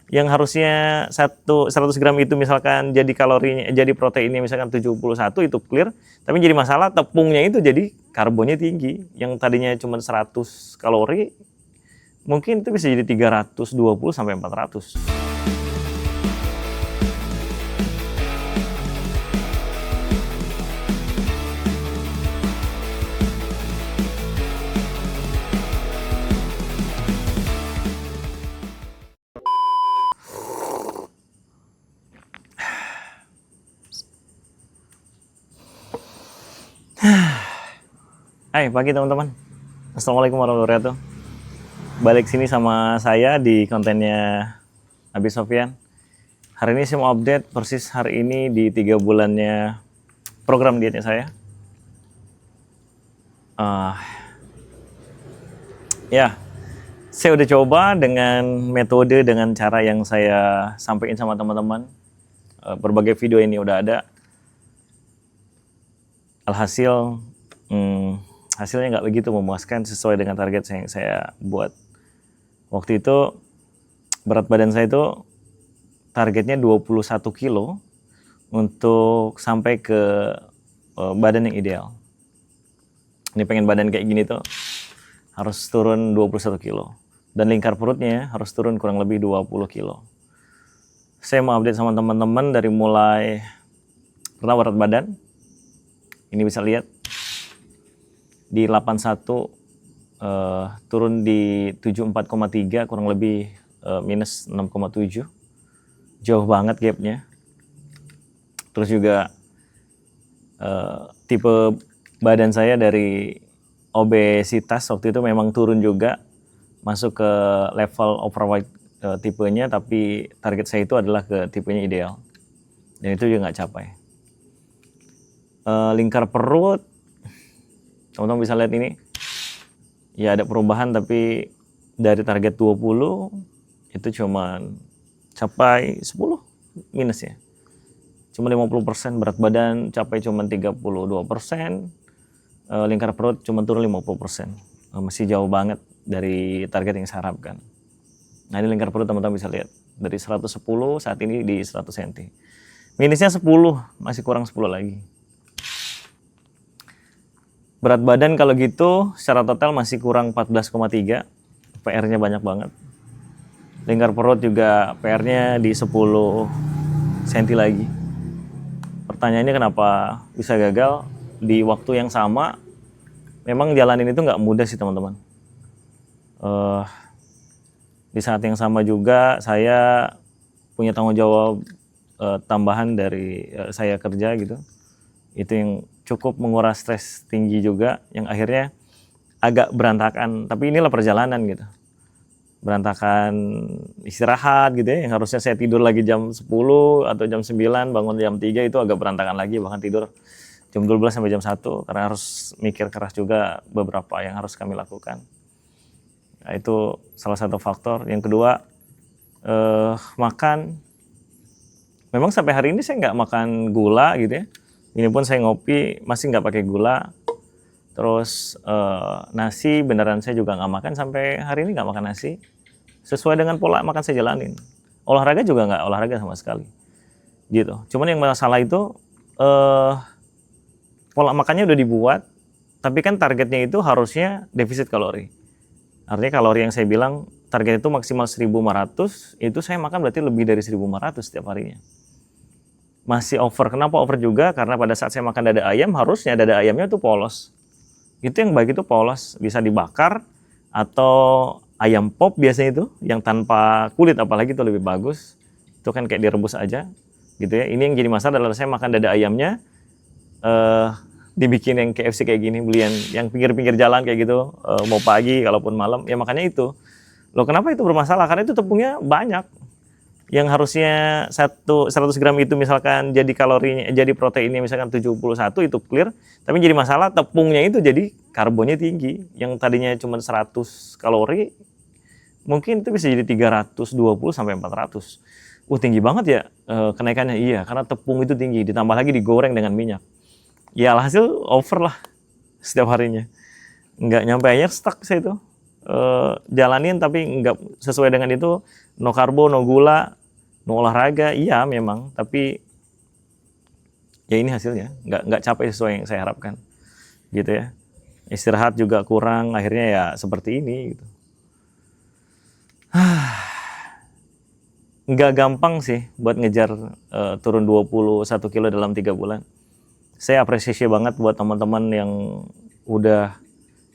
Yang harusnya 100 gram itu misalkan jadi kalorinya, jadi proteinnya misalkan 71 itu clear, tapi jadi masalah tepungnya itu jadi karbonnya tinggi. Yang tadinya cuma 100 kalori, mungkin itu bisa jadi 320 sampai 400. Hai pagi teman-teman, Assalamualaikum warahmatullahi wabarakatuh. Balik sini sama saya di kontennya Abi Sofyan. Hari ini saya mau update persis hari ini di 3 bulannya program dietnya saya. Saya udah coba dengan metode, dengan cara yang saya sampaikan sama teman-teman. Berbagai video ini udah ada. Alhasil hasilnya nggak begitu memuaskan sesuai dengan target yang saya buat. Waktu itu berat badan saya itu targetnya 21 kilo untuk sampai ke badan yang ideal. Ini pengen badan kayak gini tuh harus turun 21 kilo. Dan lingkar perutnya harus turun kurang lebih 20 kilo. Saya mau update sama teman-teman dari mulai pertama berat badan. Ini bisa lihat di 81 turun di 74,3 kurang lebih minus 6,7. Jauh banget gapnya. Terus juga tipe badan saya dari obesitas waktu itu memang turun juga, masuk ke level overweight tipenya, tapi target saya itu adalah ke tipenya ideal. Dan itu juga nggak capai. Lingkar perut, teman-teman bisa lihat ini. Ya ada perubahan, tapi dari target 20 itu cuman capai 10 minus ya. Cuma 50%, berat badan capai cuma 32%, lingkar perut cuma turun 50%. Masih jauh banget dari target yang saya harapkan. Nah ini lingkar perut teman-teman bisa lihat. Dari 110 saat ini di 100 cm. Minusnya 10, masih kurang 10 lagi. Berat badan kalau gitu secara total masih kurang 14,3. PR-nya banyak banget. Lingkar perut juga PR-nya di 10 cm lagi. Pertanyaannya kenapa bisa gagal di waktu yang sama? Memang jalanin itu nggak mudah sih teman-teman. Di saat yang sama juga saya punya tanggung jawab tambahan dari saya kerja gitu. Itu yang cukup menguras stres tinggi juga, yang akhirnya agak berantakan. Tapi inilah perjalanan gitu. Berantakan istirahat gitu ya, yang harusnya saya tidur lagi jam 10 atau jam 9, bangun jam 3 itu agak berantakan lagi, bahkan tidur jam 12 sampai jam 1 karena harus mikir keras juga beberapa yang harus kami lakukan. Nah, itu salah satu faktor. Yang kedua, makan. Memang sampai hari ini saya nggak makan gula gitu ya. Ini pun saya ngopi masih nggak pakai gula. Terus nasi beneran saya juga nggak makan, sampai hari ini nggak makan nasi. Sesuai dengan pola makan saya jalanin. Olahraga juga nggak olahraga sama sekali. Gitu. Cuman yang masalah itu pola makannya udah dibuat, tapi kan targetnya itu harusnya defisit kalori. Artinya kalori yang saya bilang target itu maksimal 1.500, itu saya makan berarti lebih dari 1.500 setiap harinya. Masih over. Kenapa over juga? Karena pada saat saya makan dada ayam, harusnya dada ayamnya tuh polos. Itu yang baik itu polos, bisa dibakar, atau ayam pop biasanya itu, yang tanpa kulit apalagi itu lebih bagus. Itu kan kayak direbus aja, gitu ya. Ini yang jadi masalah adalah saya makan dada ayamnya, dibikin yang KFC kayak gini, belian yang pinggir-pinggir jalan kayak gitu, mau pagi kalaupun malam, ya makanya itu. Loh kenapa itu bermasalah? Karena itu tepungnya banyak. Yang harusnya 100 gram itu misalkan jadi kalorinya, jadi proteinnya misalkan 71 itu clear, tapi jadi masalah tepungnya itu jadi karbonnya tinggi. Yang tadinya cuma 100 kalori, mungkin itu bisa jadi 320 sampai 400. Tinggi banget ya kenaikannya. Iya, karena tepung itu tinggi, ditambah lagi digoreng dengan minyak. Ya alhasil over lah setiap harinya. Nggak nyampe aja stuck saya itu. jalanin tapi nggak sesuai dengan itu, no karbo, no gula, no olahraga, iya memang, tapi ya ini hasilnya, nggak capek sesuai yang saya harapkan, gitu ya. Istirahat juga kurang, akhirnya ya seperti ini, gitu. Nggak gampang sih buat ngejar turun 21 kilo dalam 3 bulan. Saya apresiasi banget buat teman-teman yang udah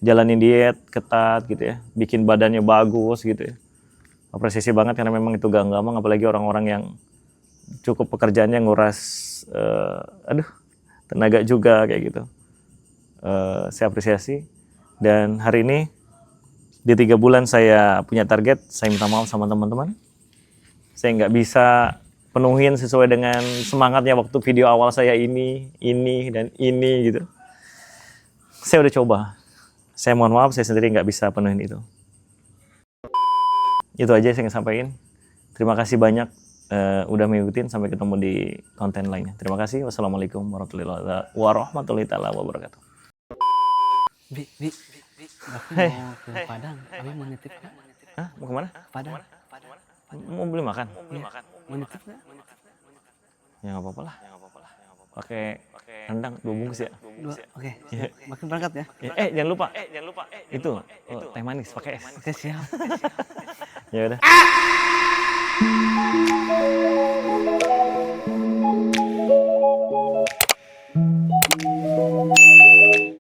jalanin diet ketat gitu ya, bikin badannya bagus gitu ya. Apresiasi banget karena memang itu gak gampang, apalagi orang-orang yang cukup pekerjaannya nguras tenaga juga kayak gitu. Saya apresiasi. Dan hari ini di 3 bulan saya punya target, saya minta maaf sama teman-teman. Saya nggak bisa penuhin sesuai dengan semangatnya waktu video awal saya ini dan ini gitu. Saya udah coba. Saya mohon maaf, saya sendiri nggak bisa penuhin itu. Itu aja yang saya sampaikan. Terima kasih banyak udah mengikutin. Sampai ketemu di konten lainnya. Terima kasih. Wassalamualaikum warahmatullahi wabarakatuh. Bi, Bapak mau ke Padang, Abi mau nitip nggak? Hah? Mau kemana? Padang. Mau beli makan? Mau nitip nggak? Ya nggak apa-apa lah. Pakai rendang 2 bungkus ya. 2, oke. Makin berangkat ya. Jangan lupa. Itu teh manis pakai es. Oke, siap. Ya udah.